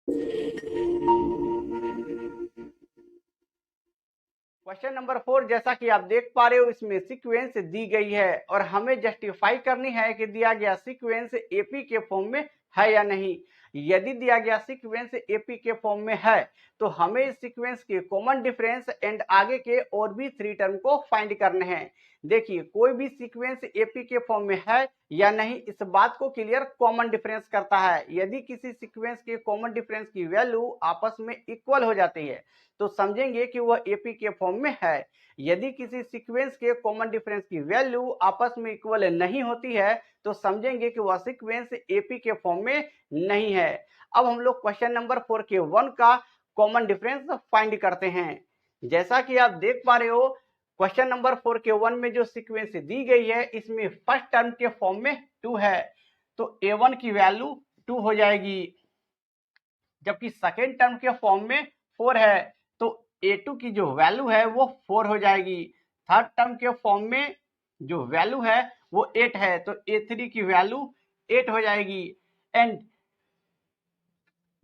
Question number 4, जैसा कि आप देख पा रहे हो इसमें सीक्वेंस दी गई है और हमें जस्टिफाई करनी है कि दिया गया सीक्वेंस एपी के फॉर्म में है या नहीं। यदि दिया गया सीक्वेंस एपी के फॉर्म में है तो हमें इस सीक्वेंस के कॉमन डिफरेंस एंड आगे के और भी 3 टर्म को फाइंड करने हैं। देखिए, कोई भी सीक्वेंस एपी के फॉर्म में है या नहीं, इस बात को क्लियर कॉमन डिफरेंस करता है। यदि किसी सीक्वेंस के कॉमन डिफरेंस की वैल्यू आपस में इक्वल हो जाती है तो समझेंगे कि वह एपी के फॉर्म में है। यदि किसी सीक्वेंस के कॉमन डिफरेंस की वैल्यू आपस में इक्वल नहीं होती है तो समझेंगे कि वह सीक्वेंस एपी के फॉर्म में नहीं है। अब हम लोग क्वेश्चन नंबर 4 के 1 का कॉमन डिफरेंस फाइंड करते हैं। जैसा कि आप देख पा रहे हो क्वेश्चन नंबर 4 के 1 में जो सीक्वेंस दी गई है इसमें फर्स्ट टर्म के फॉर्म में 2 है तो a1 की वैल्यू 2 हो जाएगी, जबकि सेकेंड टर्म के फॉर्म में 4 है तो a2 की जो वैल्यू है वो 4 हो जाएगी। थर्ड टर्म के फॉर्म में जो वैल्यू है वो 8 है तो a3 की वैल्यू 8 हो जाएगी एंड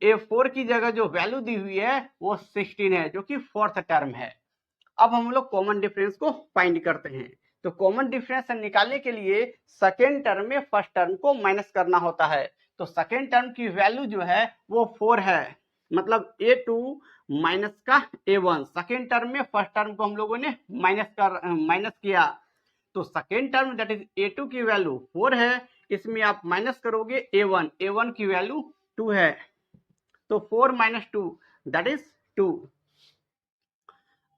a4 की जगह जो वैल्यू दी हुई है वो 16 है जो कि फोर्थ टर्म है। अब हम लोग कॉमन डिफरेंस को फाइंड करते हैं। तो कॉमन डिफरेंस निकालने के लिए सेकेंड टर्म में फर्स्ट टर्म को माइनस करना होता है। तो सेकेंड टर्म की वैल्यू जो है वो 4 है, मतलब a2 माइनस का a1। सेकेंड टर्म में फर्स्ट टर्म को हम लोगों ने माइनस किया तो second term that is a2 की वैल्यू 4 है, इसमें आप माइनस करोगे a1 की वैल्यू 2 है तो 4 माइनस 2 दैट इज 2।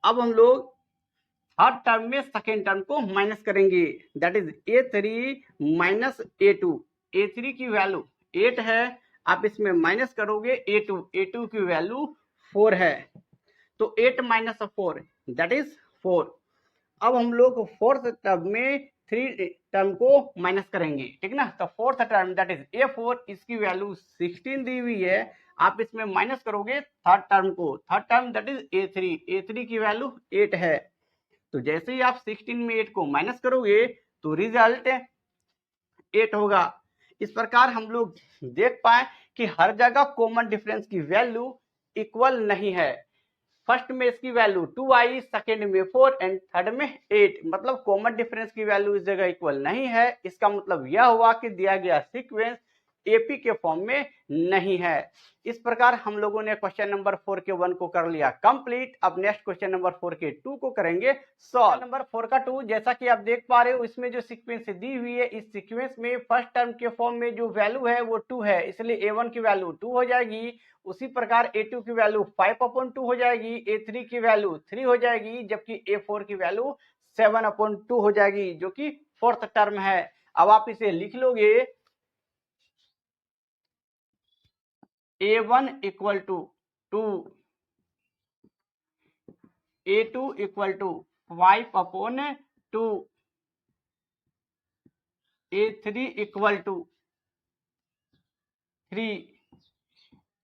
अब हम लोग थर्ड टर्म में सेकेंड टर्म को माइनस करेंगे that is a3 minus a2। a3 की वैल्यू 8 है, आप इसमें माइनस करोगे a2 की वैल्यू 4 है तो 8 माइनस 4 दैट इज 4। अब हम लोग फोर्थ टर्म में 3 टर्म को माइनस करेंगे, ठीक ना। तो fourth term that is a4, इसकी वैल्यू 16 दी हुई है, आप इसमें माइनस करोगे थर्ड टर्म को, third term that is a3 की वैल्यू 8 है तो जैसे ही आप 16 में 8 को माइनस करोगे तो रिजल्ट 8 होगा। इस प्रकार हम लोग देख पाए कि हर जगह कॉमन डिफरेंस की वैल्यू इक्वल नहीं है। फर्स्ट में इसकी वैल्यू 2 आई, सेकेंड में 4 एंड थर्ड में 8, मतलब कॉमन डिफरेंस की वैल्यू इस जगह इक्वल नहीं है। इसका मतलब यह हुआ कि दिया गया सीक्वेंस एपी के फॉर्म में नहीं है। इस प्रकार हम लोगों ने क्वेश्चन नंबर 4 के 1 को कर लिया कंप्लीट। अब नेक्स्ट क्वेश्चन नंबर 4 के 2 को करेंगे सॉल्व। नंबर 4 का 2, जैसा कि आप देख पा रहे हो इसमें जो सीक्वेंस दी हुई है इस सीक्वेंस में फर्स्ट टर्म के फॉर्म में जो वैल्यू है वो 2 है, इसलिए a1 की वैल्यू 2 हो जाएगी। उसी प्रकार a2 की वैल्यू 5/2 हो जाएगी, a3 की वैल्यू 3 हो जाएगी, जबकि a4 की वैल्यू 7/2 हो जाएगी जो कि फोर्थ टर्म है। अब आप इसे लिख लोगे a1 equal to 2, a2 equal to 5/2, a3 equal to 3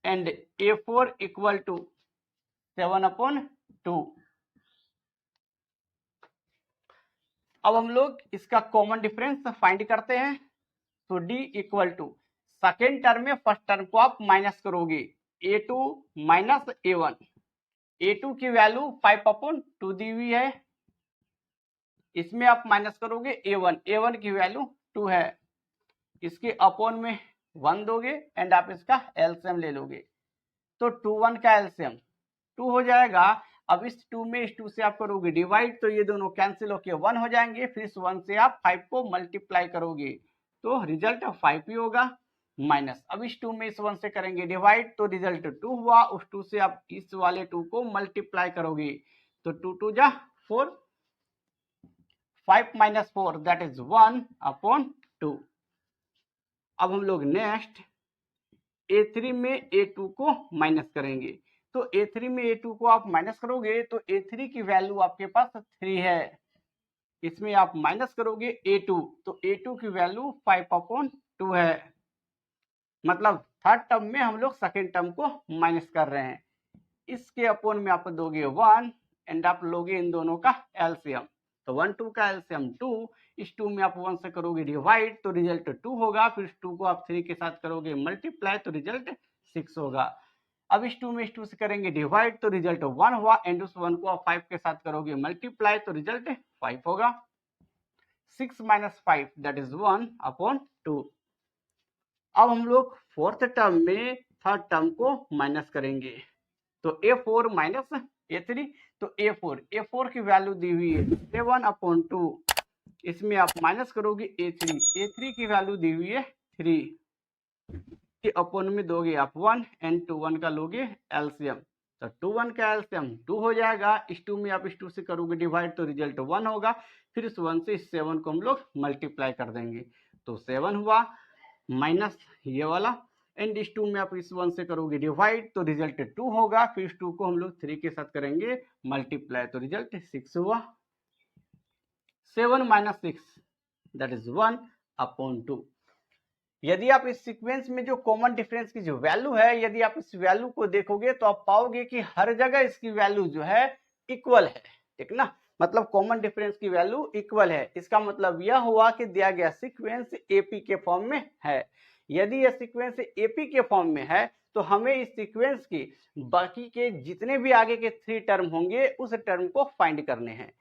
and a4 equal to 7/2। अब हम लोग इसका कॉमन डिफरेंस फाइंड करते हैं। तो d equal to second term में फर्स्ट टर्म को आप माइनस करोगे a2 माइनस a1। a2 की वैल्यू 5/2 दी हुई है, इसमें आप माइनस करोगे a1 की वैल्यू 2 है, इसके अपॉन में 1 दोगे एंड आप इसका एलसीएम ले लोगे तो 2 1 का एलसीएम 2 हो जाएगा। अब इस 2 में इस 2 से आप करोगे डिवाइड तो ये दोनों कैंसिल होके 1 हो जाएंगे, फिर इस 1 से आप 5 को मल्टीप्लाई करोगे तो रिजल्ट 5 ही होगा माइनस। अब इस 2 में इस 1 से करेंगे डिवाइड तो रिजल्ट 2 हुआ, उस 2 से आप इस वाले 2 को मल्टीप्लाई करोगे तो 2 2 जा 4, 5 माइनस 4 दैट इज 1/2। अब हम लोग नेक्स्ट a3 में a2 को माइनस करेंगे तो a3 में a2 को आप माइनस करोगे तो a3 की वैल्यू आपके पास 3 है, इसमें आप माइनस करोगे a2 तो a2 की वैल्यू 5/2 है, मतलब थर्ड टर्म में हम लोग सेकेंड टर्म को माइनस कर रहे हैं। इसके अपोन में आप दोगे 1 एंड आप लोगे इन दोनों का एलसीएम तो 1 2 का एलसीएम 2, इस 2 में आप 1 से करोगे डिवाइड तो रिजल्ट 2 होगा, फिर इस 2 को आप 3 के साथ करोगे मल्टीप्लाई तो रिजल्ट 6 होगा। अब इस 2 में इस 2 से करेंगे डिवाइड तो रिजल्ट 1 हुआ, एंड उस 1 को आप 5 के साथ करोगे मल्टीप्लाई तो रिजल्ट 5 होगा। 6 - 5 दैट इज 1/2। अब हम लोग फोर्थ टर्म में थर्ड टर्म को माइनस करेंगे, तो A4 माइनस A3, तो A4 की वैल्यू दी हुई है 7/2, इसमें आप माइनस करोगे A3 की वैल्यू दी हुई है 3 के अपॉन में दोगे आप 1 एंड 2 1 का लोगे एलसीएम, तो 2 1 का एलसीएम 2 हो जाएगा। इस 2 में आप इस 2 से करोगे डिवाइड तो रिजल्ट 1 होगा। फिर इस 1 से इस 7 को हम लोग मल्टीप्लाई कर देंगे, तो 7 हुआ माइनस ये वाला, एंड इस 2 में आप इस 1 से करोगे डिवाइड तो रिजल्ट 2 होगा। फिर इस 2 को हम लोग 3 के साथ करेंगे मल्टीप्लाई तो रिजल्ट 6 हुआ। 7 - 6 दैट इज 1/2। यदि आप इस सीक्वेंस में जो कॉमन डिफरेंस की जो वैल्यू है, यदि आप इस वैल्यू को देखोगे तो आप पाओगे कि हर जगह इसकी वैल्यू जो है इक्वल है, ठीक ना, मतलब कॉमन डिफरेंस की वैल्यू इक्वल है। इसका मतलब यह हुआ कि दिया गया सीक्वेंस एपी के फॉर्म में है। यदि यह सीक्वेंस एपी के फॉर्म में है तो हमें इस सीक्वेंस की बाकी के जितने भी आगे के 3 टर्म होंगे उस टर्म को फाइंड करने हैं।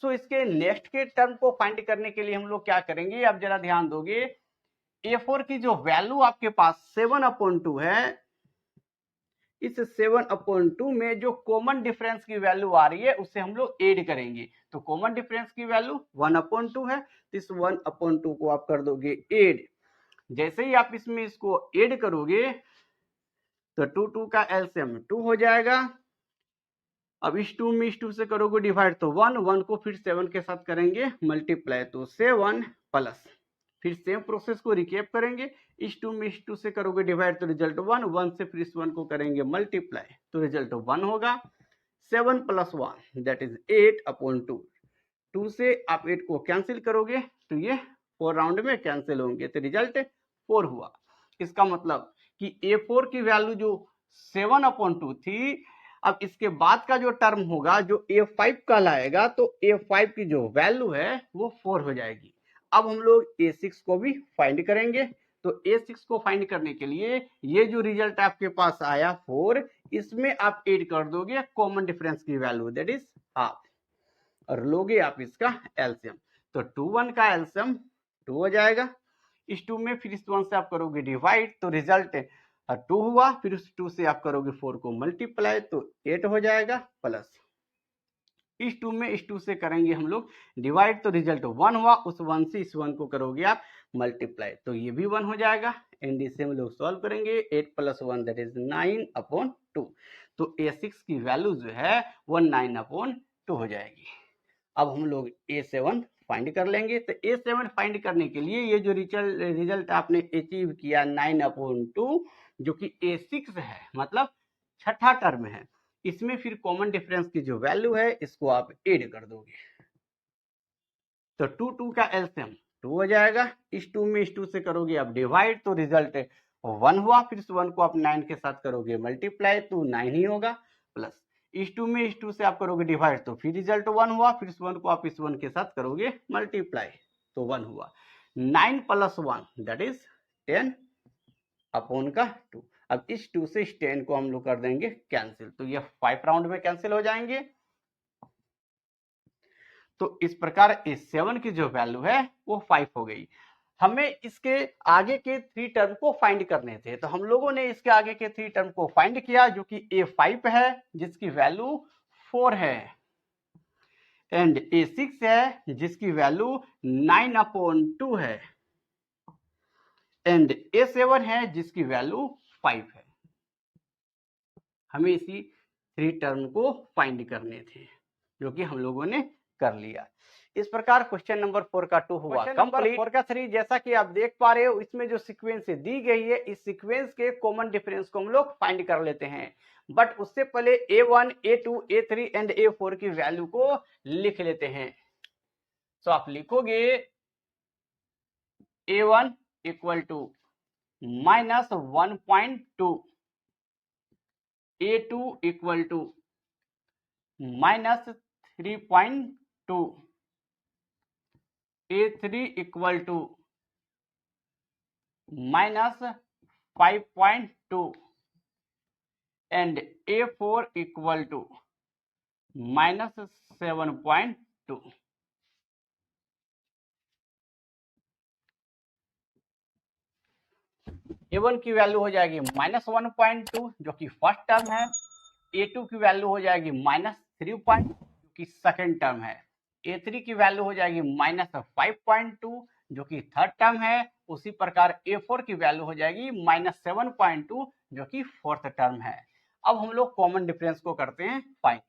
सो इसके नेक्स्ट के टर्म को फाइंड करने के लिए हम लोग क्या करेंगे, आप जरा ध्यान दोगे, A4 की जो वैल्यू आपके पास 7/2 है, इस 7/2 में जो कॉमन डिफरेंस की वैल्यू आ रही है उससे हम लोग ऐड करेंगे। तो कॉमन डिफरेंस की वैल्यू 1/2 है, तो इस 1/2 को आप कर दोगे ऐड। जैसे ही आप इसमें इसको ऐड करोगे तो 2 2 का एलसीएम 2 हो जाएगा। अब इस 2 में इस 2 से करोगे डिवाइड तो 1 1 को फिर 7 के साथ करेंगे मल्टीप्लाई, तो 7 प्लस, फिर सेम प्रोसेस को रिकेप करेंगे। इस 2 में इस 2 से करोगे डिवाइड तो रिजल्ट 1 1 से फिर इस 1 को करेंगे मल्टीप्लाई तो रिजल्ट 1 होगा। 7 + 1 दैट इज 8/2। 2 से आप 8 को कैंसिल करोगे तो ये 4 राउंड में कैंसिल होंगे, तो रिजल्ट 4 हुआ। इसका मतलब कि A4 की वैल्यू जो 7/2 थी, अब इसके बाद का जो टर्म होगा जो A5 कहलाएगा, तो A5 की जो वैल्यू है वो 4 हो जाएगी। अब हम लोग A6 को भी फाइंड करेंगे, तो A6 को फाइंड करने के लिए ये जो रिजल्ट आपके पास आया 4, इसमें आप ऐड कर दोगे कॉमन डिफरेंस की वैल्यू दैट इज हाफ, और लोगे आप इसका एलसीएम, तो 2 1 का एलसीएम 2 हो जाएगा। इस 2 में फिर इस 1 से आप करोगे डिवाइड तो रिजल्ट 2 हुआ। फिर उस 2 से आप करोगे 4 को मल्टीप्लाई तो 8 हो जाएगा, प्लस इस 2 में इस 2 से करेंगे हम लोग डिवाइड तो रिजल्ट 1 हुआ। उस 1 से इस 1 को करोगे आप मल्टीप्लाई तो ये भी 1 हो जाएगा, एंड इसे हम लोग सॉल्व करेंगे। 8 + 1 दैट इज 9/2, तो A6 की वैल्यू जो है वो 9/2 हो जाएगी। अब हम लोग A7 फाइंड कर लेंगे, तो A7 फाइंड करने के लिए ये जो रिजल्ट आपने अचीव किया 9/2 जो कि A6 है, मतलब छठा टर्म है, इसमें फिर कॉमन डिफरेंस की जो वैल्यू है इसको आप ऐड कर दोगे, तो 2 2 का एलसीएम 2 हो जाएगा। इस 2 में इस 2 से करोगे आप डिवाइड तो रिजल्ट 1 हुआ। फिर इस 1 को आप 9 के साथ करोगे मल्टीप्लाई तो 9 ही होगा, प्लस इस 2 में इस 2 से आप करोगे डिवाइड तो फिर रिजल्ट 1 हुआ। फिर इस 1 को आप इस 1 के साथ करोगे मल्टीप्लाई तो 1 हुआ। 9 + 1 दैट इज 10/2। अब इस 2 से इस 10 को हम लोग कर देंगे कैंसिल, तो ये 5 राउंड में कैंसिल हो जाएंगे। तो इस प्रकार इस 7 की जो वैल्यू है वो 5 हो गई। हमें इसके आगे के 3 टर्म को फाइंड करने थे, तो हम लोगों ने इसके आगे के 3 टर्म को फाइंड किया जो कि A5 है जिसकी वैल्यू 4 है, एंड A6 है जिसकी वैल्यू 9/2 है, एंड A7 है जिसकी वैल्यू 5 है। हमें इसी 3 टर्म को फाइंड करने थे जो कि हम लोगों ने कर लिया। इस प्रकार क्वेश्चन नंबर 4 का 2 हुआ कंप्लीट। 4 का 3 जैसा कि आप देख पा रहे हो, इसमें जो सीक्वेंस दी गई है इस सीक्वेंस के कॉमन डिफरेंस को हम लोग फाइंड कर लेते हैं, बट उससे पहले A1 A2 A3 and A4 की वैल्यू को लिख लेते हैं। तो आप लिखोगे A1 equal to -1.2, A2 equal to -3.2, A3 equal to -5.2, and A4 equal to minus 7.2। A1 की वैल्यू हो जाएगी -1.2 जो कि फर्स्ट टर्म है, A2 की वैल्यू हो जाएगी -3 जो कि सेकेंड टर्म है, A3 की वैल्यू हो जाएगी -5.2 जो कि थर्ड टर्म है, उसी प्रकार A4 की वैल्यू हो जाएगी -7.2 जो कि फोर्थ टर्म है। अब हम लोग कॉमन डिफरेंस को करते हैं find.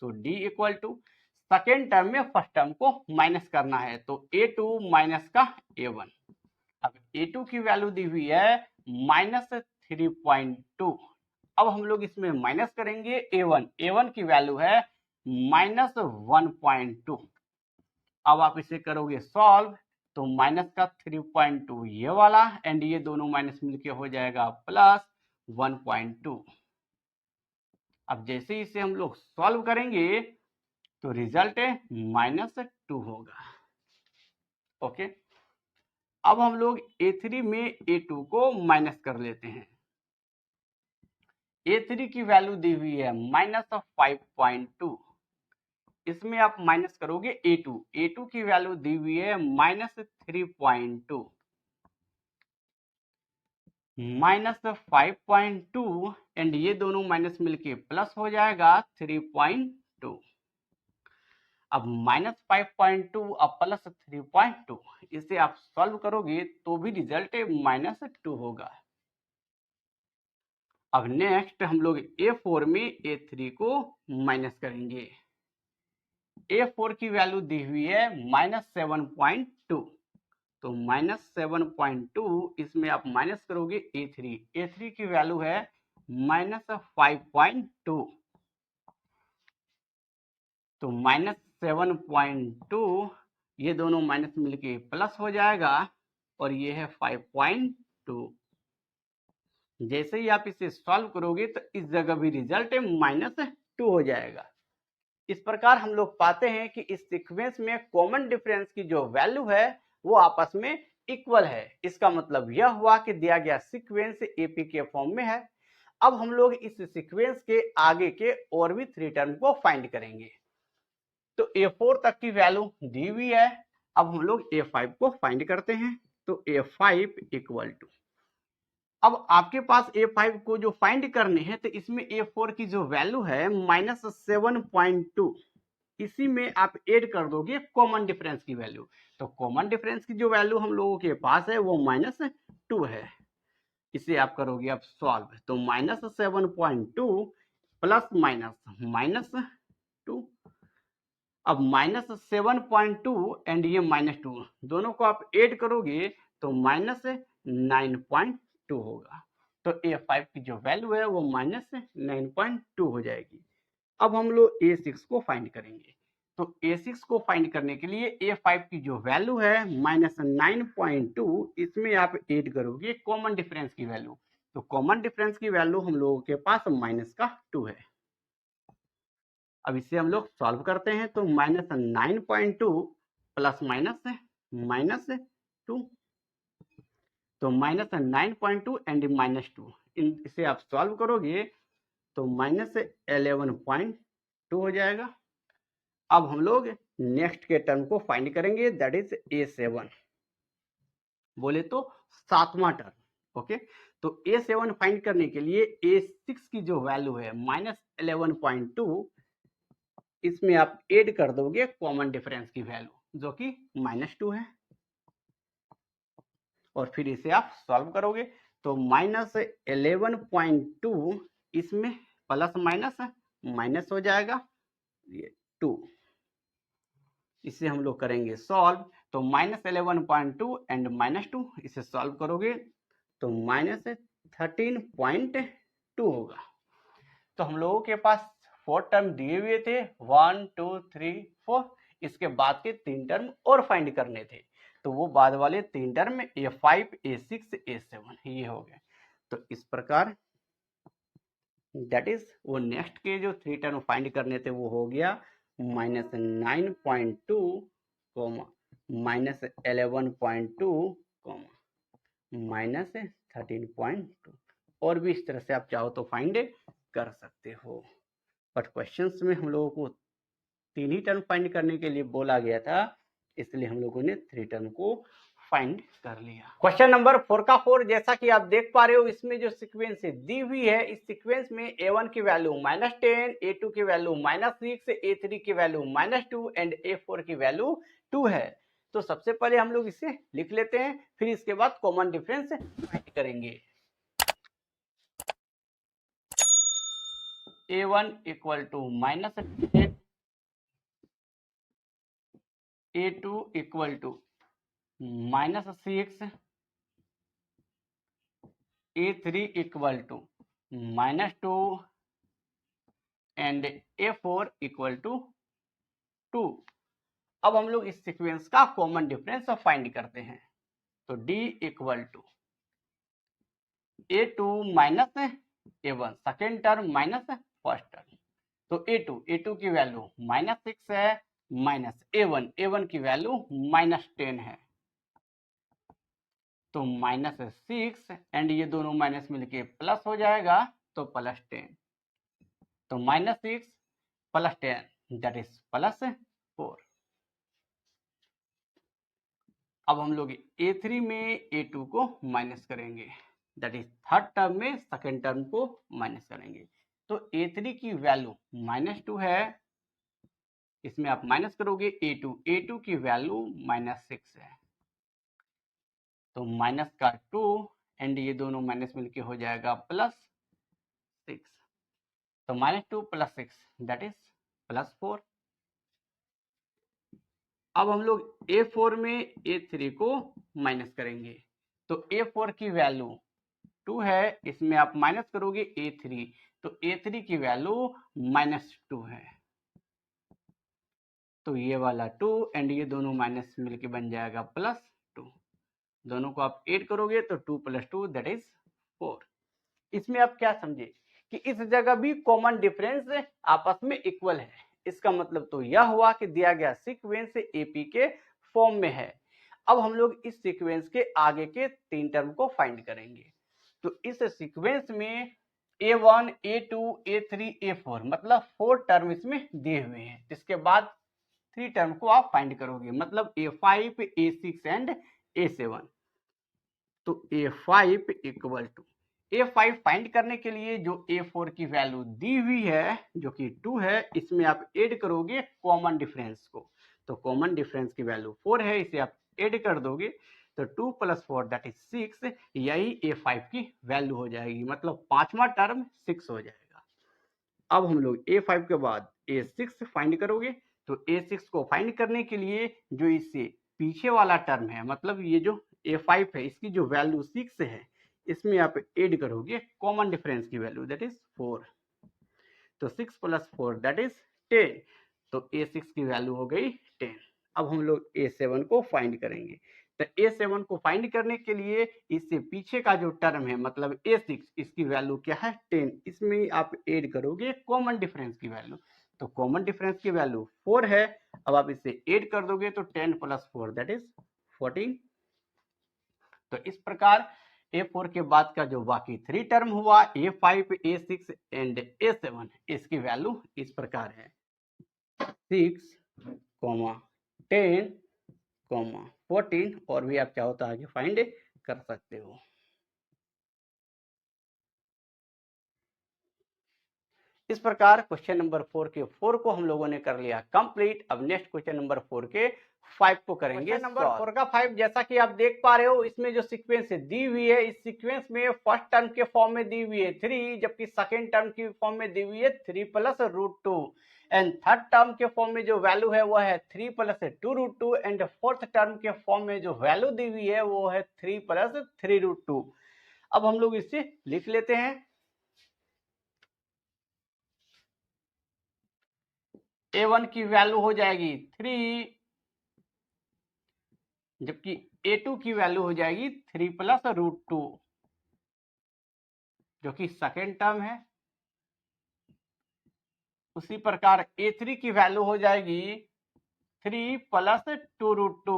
So D equal to second term में फर्स्ट टर्म को माइनस करना है, तो A2 माइनस का A1। अब A2 की वैल्यू दी हुई है -3.2। अब हम लोग इसमें माइनस करेंगे A1 की वैल्यू है -1.2। अब आप इसे करोगे सॉल्व तो माइनस का 3.2 ये वाला एंड ये दोनों माइनस मिलके हो जाएगा +1.2। अब जैसे इसे हम लोग सॉल्व करेंगे तो रिजल्ट -2 होगा। ओके, अब हम लोग A3 में A2 को माइनस कर लेते हैं। A3 की वैल्यू दी हुई है -5.2, इसमें आप माइनस करोगे A2 की वैल्यू दी हुई है -3.2, -5.2 एंड ये दोनों माइनस मिलके प्लस हो जाएगा 3.2। अब -5.2 अब +3.2, इसे आप सॉल्व करोगे तो भी रिजल्ट -2 होगा। अब नेक्स्ट हम लोग A4 में A3 को माइनस करेंगे। A4 की वैल्यू दी हुई है -7.2, तो -7.2 इसमें आप माइनस करोगे A3 की वैल्यू है -5.2, तो -7.2 ये दोनों माइनस मिलके प्लस हो जाएगा और ये है 5.2। जैसे ही आप इसे सॉल्व करोगे तो इस जगह भी रिजल्ट -2 हो जाएगा। इस प्रकार हम लोग पाते हैं कि इस सीक्वेंस में कॉमन डिफरेंस की जो वैल्यू है वो आपस में इक्वल है। इसका मतलब यह हुआ कि दिया गया सीक्वेंस एपी के फॉर्म में है। अब हम लोग इस सीक्वेंस के आगे के और भी 3 टर्म को फाइंड करेंगे। तो A4 तक की वैल्यू दी हुई है, अब हम लोग A5 को फाइंड करते हैं। तो A5 इक्वल टू, अब आपके पास A5 को जो फाइंड करने हैं तो इसमें A4 की जो वैल्यू है -7.2, इसी में आप ऐड कर दोगे कॉमन डिफरेंस की वैल्यू। तो कॉमन डिफरेंस की जो वैल्यू हम लोगों के पास है वो -2 है। इसे आप करोगे अब सॉल्व तो -7.2 प्लस -2, अब -7.2 एंड ये -2 दोनों को आप ऐड करोगे तो -9.2 होगा। तो A5 की जो वैल्यू है वो -9.2 हो जाएगी। अब हम लोग A6 को फाइंड करेंगे। तो A6 को फाइंड करने के लिए A5 की जो वैल्यू है -9.2, इसमें आप ऐड करोगे कॉमन डिफरेंस की वैल्यू। तो कॉमन डिफरेंस की वैल्यू हम लोगों के पास -2 है। अब इसे हम लोग सॉल्व करते हैं तो -9.2 प्लस -2, तो -9.2 एंड -2 इसे आप सॉल्व करोगे तो -11.2 हो जाएगा। अब हम लोग नेक्स्ट के टर्म को फाइंड करेंगे, दैट इज A7, बोले तो 7वां टर्म। ओके, तो A7 फाइंड करने के लिए A6 की जो वैल्यू है -11.2, इसमें आप ऐड कर दोगे कॉमन डिफरेंस की वैल्यू जो कि -2 है और फिर इसे आप सॉल्व करोगे तो -11.2 इसमें प्लस माइनस हो जाएगा ये 2। इसे हम लोग करेंगे सॉल्व तो -11.2 एंड -2 इसे सॉल्व करोगे तो -13.2 होगा। तो हम लोगों के पास 4 टर्म दिए हुए थे, 1 2 3 4, इसके बाद के 3 टर्म और फाइंड करने थे। तो वो बाद वाले 3 टर्म A5 A6 A7 ये हो गए। तो इस प्रकार दैट इज वो नेक्स्ट के जो 3 टर्म फाइंड करने थे वो हो गया -9.2, -11.2, -13.2 और भी इस तरह से आप चाहो तो फाइंड कर सकते हो। बट क्वेश्चंस में हम लोगों को 3 ही टर्म फाइंड करने के लिए बोला गया था, इसलिए हम लोगों ने 3 टर्म को फाइंड कर लिया। क्वेश्चन नंबर 4 का 4, जैसा कि आप देख पा रहे हो इसमें जो सीक्वेंस दी हुई है, इस सीक्वेंस में A1 की वैल्यू -10, A2 की वैल्यू -6, A3 की वैल्यू -2 एंड A4 की वैल्यू 2 है। तो सबसे पहले हम लोग इसे लिख लेते हैं, फिर इसके बाद कॉमन डिफरेंस फाइंड करेंगे। A1 equal to -10, A2 equal to -6, A3 equal to -2 and A4 equal to 2। अब हम लोग इस सीक्वेंस का कॉमन डिफरेंस फाइंड करते हैं। तो D equal to A2 minus A1, second term minus first term. तो A2 की वैल्यू -6 है, माइनस A1 की वैल्यू -10 है। तो -6 एंड ये दोनों माइनस मिलके प्लस हो जाएगा, तो +10। तो -6 + 10 दैट इज +4। अब हम लोग A3 में A2 को माइनस करेंगे, दैट इज थर्ड टर्म में सेकेंड टर्म को माइनस करेंगे। तो A3 की वैल्यू -2 है, इसमें आप माइनस करोगे A2 की वैल्यू -6 है, तो माइनस का 2 एंड ये दोनों माइनस मिलके हो जाएगा +6। तो -2 + 6 दैट इज +4। अब हम लोग A4 में A3 को माइनस करेंगे, तो A4 की वैल्यू 2 है, इसमें आप माइनस करोगे A3, तो A3 की वैल्यू -2 है। तो ये वाला 2 एंड ये दोनों माइनस मिलके बन जाएगा +2। दोनों को आप ऐड करोगे तो 2 + 2 दैट इज 4। इसमें आप क्या समझे कि इस जगह भी कॉमन डिफरेंस आपस में इक्वल है। इसका मतलब तो यह हुआ कि दिया गया सीक्वेंस AP के फॉर्म में है। अब हम लोग इस सीक्वेंस के आगे के 3 टर्म को फाइंड करेंगे। तो इस सीक्वेंस में A1, A2, A3, A4 मतलब 4 टर्म इसमें दिए हुए हैं। इसके बाद 3 टर्म को आप फाइंड करोगे, मतलब A5, A6 एंड A7। तो A5 equal to A5 find करने के लिए जो A4 की वैल्यू दी हुई है जो कि 2 है, इसमें आप ऐड करोगे कॉमन डिफरेंस को। तो कॉमन डिफरेंस की वैल्यू 4 है, इसे आप ऐड कर दोगे तो 2 + 4 दैट इज 6, यही A5 की वैल्यू हो जाएगी, मतलब पांचवा टर्म 6 हो जाएगा। अब हम लोग A5 के बाद A6 फाइंड करोगे, तो A6 को फाइंड करने के लिए जो इससे पीछे वाला टर्म है, मतलब ये जो A5 है, इसकी जो वैल्यू 6 है, इसमें आप ऐड करोगे कॉमन डिफरेंस की वैल्यू दैट इज 4। तो 6 + 4 दैट इज 10। तो A6 की वैल्यू हो गई 10। अब हम लोग A7 को फाइंड करेंगे। तो A7 को फाइंड करने के लिए इससे पीछे का जो टर्म है, मतलब A6, इसकी वैल्यू क्या है 10, इसमें आप ऐड करोगे कॉमन डिफरेंस की वैल्यू। तो कॉमन डिफरेंस की वैल्यू 4 है, अब आप इसे ऐड कर दोगे तो 10 + 4 दैट इज 14। तो इस प्रकार A4 के बाद का जो बाकी 3 टर्म हुआ A5, A6 एंड A7, इसकी वैल्यू इस प्रकार है 6, 10, 14, और भी आप चाहो तो आगे फाइंड कर सकते हो। इस प्रकार क्वेश्चन नंबर 4 के 4 को हम लोगों ने कर लिया कंप्लीट। अब नेक्स्ट क्वेश्चन नंबर 4 के 5 को करेंगे। क्वेश्चन नंबर 4 का 5, जैसा कि आप देख पा रहे हो इसमें जो सीक्वेंस दी हुई है, इस सीक्वेंस में फर्स्ट टर्म के फॉर्म में दी हुई है 3, जबकि सेकेंड टर्म की फॉर्म में दी हुई है 3 + √2 एंड थर्ड टर्म के फॉर्म में जो वैल्यू है वो है 3 + 2√2 एंड फोर्थ टर्म के फॉर्म में जो वैल्यू दी हुई है वो है 3 + 3√2। अब हम लोग इसे लिख लेते हैं। A1 की वैल्यू हो जाएगी 3, जबकि A2 की वैल्यू हो जाएगी 3 + √2, जो कि सेकेंड टर्म है। उसी प्रकार A3 की वैल्यू हो जाएगी 3 + 2√2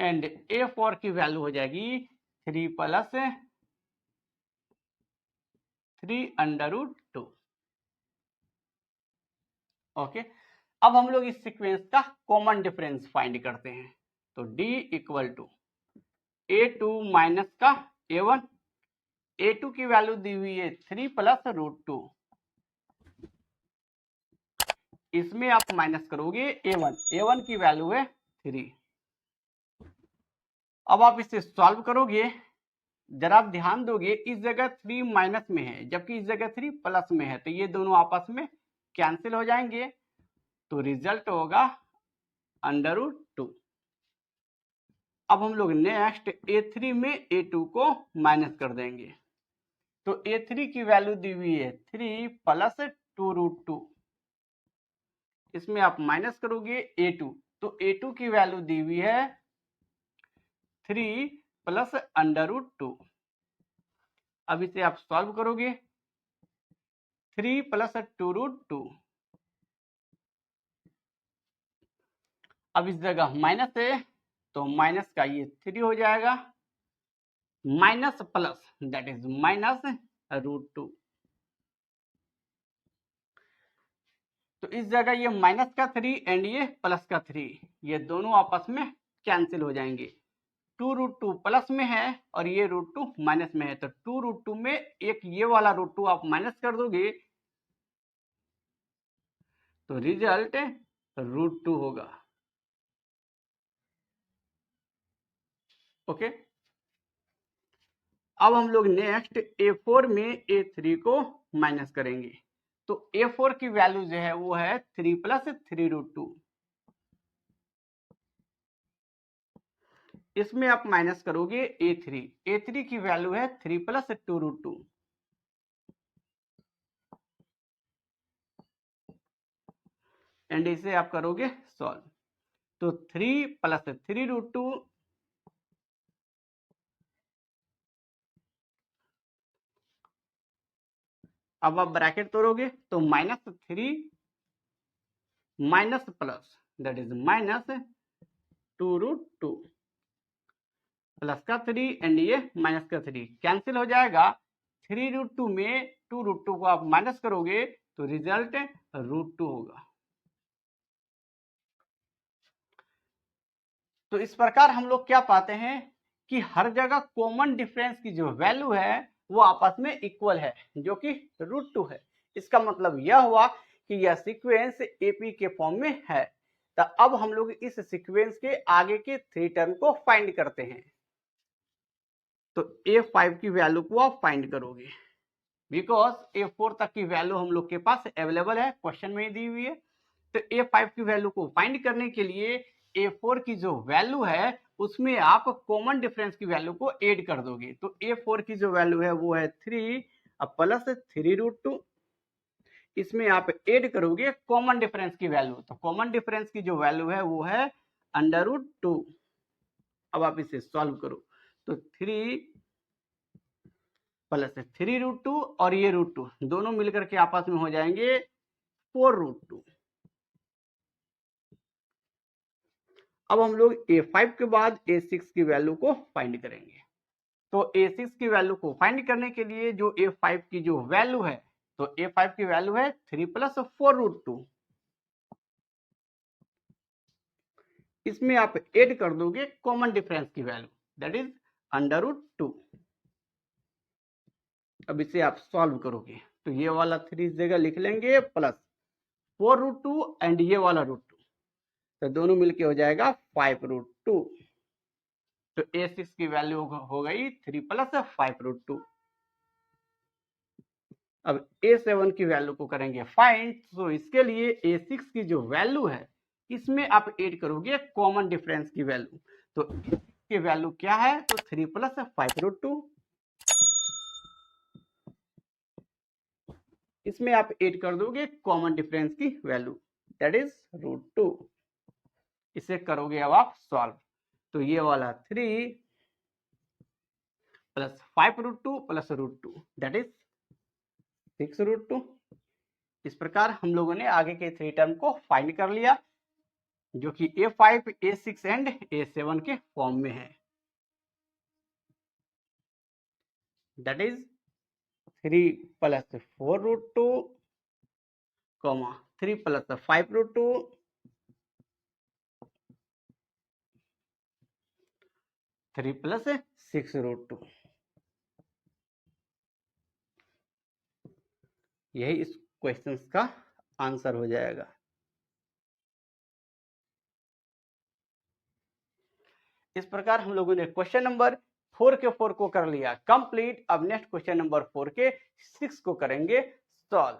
एंड A4 की वैल्यू हो जाएगी 3 प्लस 3√2। ओके, अब हम लोग इस सीक्वेंस का कॉमन डिफरेंस फाइंड करते हैं। तो D equal to A2 minus का A1, A2 की वैल्यू दी हुई है 3 प्लस √2, इसमें आप माइनस करोगे A1, A1 की वैल्यू है 3। अब आप इसे सॉल्व करोगे, जरा आप ध्यान दोगे, इस जगह 3 माइनस में है जबकि इस जगह 3 प्लस में है, तो ये दोनों आपस में कैंसिल हो जाएंगे, तो रिजल्ट होगा √2। अब हम लोग नेक्स्ट A3 में A2 को माइनस कर देंगे। तो A3 की वैल्यू दी हुई है 3 प्लस 2√2, इसमें आप माइनस करोगे A2, तो A2 की वैल्यू दी हुई है 3 प्लस √2। अब इसे आप सॉल्व करोगे, 3 प्लस 2√2, अब इस जगह माइनस है तो माइनस का ये 3 हो जाएगा, minus plus that is minus √2। तो इस जगह ये माइनस का 3 एंड ये प्लस का 3, ये दोनों आपस में कैंसिल हो जाएंगे। 2√2 प्लस में है और ये √2 माइनस में है, तो 2√2 में एक ये वाला √2 आप माइनस कर दोगे तो रिजल्ट √2 होगा। ओके, अब हम लोग नेक्स्ट A4 में A3 को माइनस करेंगे। तो A4 की वैल्यू जो है वो है 3 प्लस 3√2, इसमें आप माइनस करोगे A3, A3 की वैल्यू है 3 प्लस 2√2, एंड इसे आप करोगे सॉल्व, तो 3 प्लस 3√2 अब आप ब्रैकेट तोड़ोगे तो -3 minus plus that is minus 2√2 plus का 3 एंड ये माइनस का 3 कैंसिल हो जाएगा। 3√2 में 2√2 को आप माइनस करोगे तो रिजल्ट √2 होगा। तो इस प्रकार हम लोग क्या पाते हैं कि हर जगह कॉमन डिफरेंस की जो वैल्यू है वो आपस में इक्वल है, जो कि √2 है। इसका मतलब यह हुआ कि यह सीक्वेंस एपी के फॉर्म में है। तो अब हम लोग इस सीक्वेंस के आगे के 3 टर्म को फाइंड करते हैं। तो A5 की वैल्यू को आप फाइंड करोगे, बिकॉज A4 तक की वैल्यू हम लोग के पास अवेलेबल है, क्वेश्चन में दी हुई है। तो A5 की वैल्यू को फाइंड करने के लिए A4 की जो वैल्यू है उसमें आप कॉमन डिफरेंस की वैल्यू को ऐड कर दोगे। तो A4 की जो वैल्यू है वो है 3 प्लस 3√2, इसमें आप ऐड करोगे कॉमन डिफरेंस की वैल्यू। तो कॉमन डिफरेंस की जो वैल्यू है वो है √2। अब आप इसे सॉल्व करो, तो 3 प्लस 3√2 और ये √2 दोनों मिलकर के आपस में हो जाएंगे 4√2। अब हम लोग A5 के बाद A6 की वैल्यू को फाइंड करेंगे। तो A6 की वैल्यू को फाइंड करने के लिए जो A5 की जो वैल्यू है, तो A5 की वैल्यू है 3 प्लस 4√2, इसमें आप ऐड कर दोगे कॉमन डिफरेंस की वैल्यू दैट इज √2। अब इसे आप सॉल्व करोगे तो ये वाला 3 इस जगह लिख लेंगे प्लस 4√2 एंड ये वाला √2, तो दोनों मिलके हो जाएगा 5√2। तो A6 की वैल्यू हो गई 3 प्लस 5√2। अब A7 की वैल्यू को करेंगे फाइंड। तो इसके लिए A6 की जो वैल्यू है इसमें आप ऐड करोगे कॉमन डिफरेंस की वैल्यू। तो A6 की वैल्यू क्या है, तो 3 प्लस 5√2, इसमें आप ऐड कर दोगे कॉमन डिफरेंस की वैल्यू दैट इज √2। इसे करोगे अब आप सॉल्व, तो ये वाला 3 प्लस 5√2 प्लस √2 दैट इज 6√2। इस प्रकार हम लोगों ने आगे के 3 टर्म को फाइंड कर लिया। जो कि A5, A6 एंड A7 के फॉर्म में है। That is 3 + 4√2, 3 + 5√2, 3 + 6√2। यही इस क्वेश्चन का आंसर हो जाएगा। इस प्रकार हम लोगों ने क्वेश्चन नंबर 4 के 4 को कर लिया कंप्लीट। अब नेक्स्ट क्वेश्चन नंबर 4 के 6 को करेंगे सॉल्व।